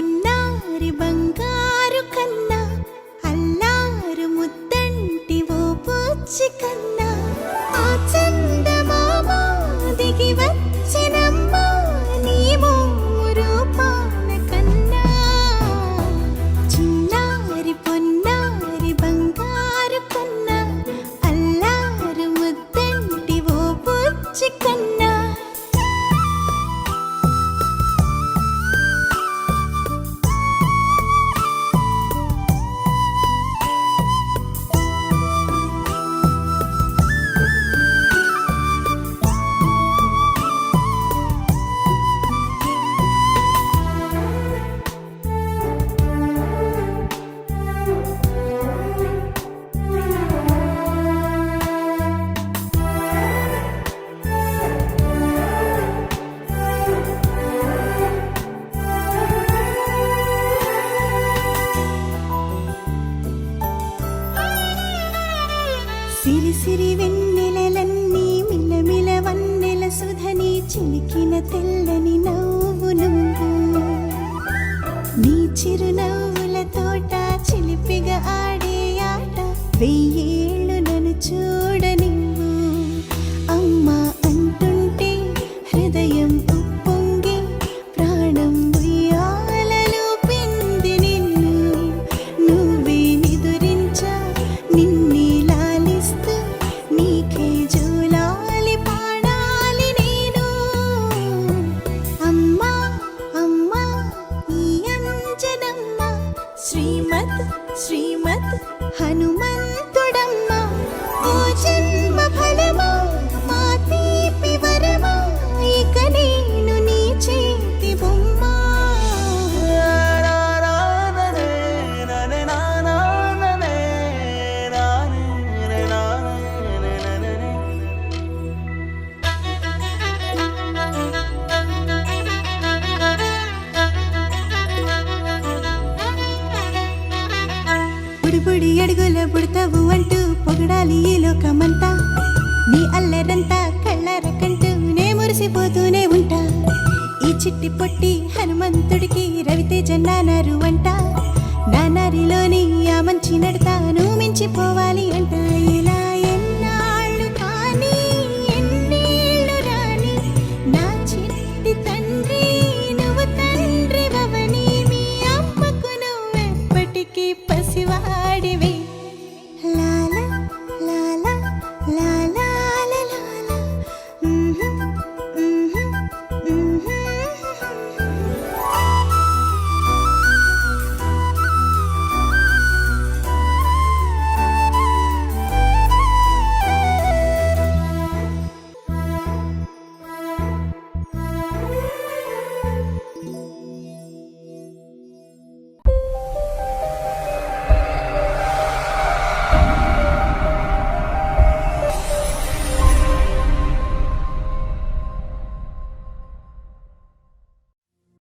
పొన్నారి బంగారు కన్నా అల్లారు ముద్దంటి ఓ పూచి కన్నా ఆ చందమామ దిగి వచ్చినమ్మ నీ రూపాల కన్నా చిన్నారి పొన్నారి బంగారు కన్నా అల్లారు ముద్దంటి ఓ పూచి కన్నా సిరి సిరి వెన్నెలలన్నీ మిలమిల వన్నెల సుధని చిలికిన తెల్లని నవ్వు నువ్వు నీ చిరునవ్వుల తోట చిలిపిగా ఆడే ఆట వెయ్యేళ్ళు నన్ను చూడ నువ్వు అమ్మా అంటుంటే హృదయం ఉప్పొంగి ప్రాణం ఉయ్యాలలో పిండి నిన్ను నువ్వే నిదురించా నిన్నే నీకే జూలాలి పాడాలి నేను అమ్మా అమ్మా ఈ అంజనమ్మ శ్రీమత్ శ్రీమత్ హనుమంతుడమ్మ ఓ జన్మ ఫలమా మా తీపి వరమా ఇక నేను నీ చేతి బొమ్మ బుడి అడుగుల బుడతావు అంటూ పొగడాలి ఈ లోకమంతా నీ అల్లరంతా కళ్ళరకంటూ నే మురిసిపోతూనే ఉంటా ఈ చిట్టి పొట్టి హనుమంతుడికి రవితేజ నానారు అంట నానారిలోని ఆ మంచి నడతా నువ్వు మించిపోవాలి అంట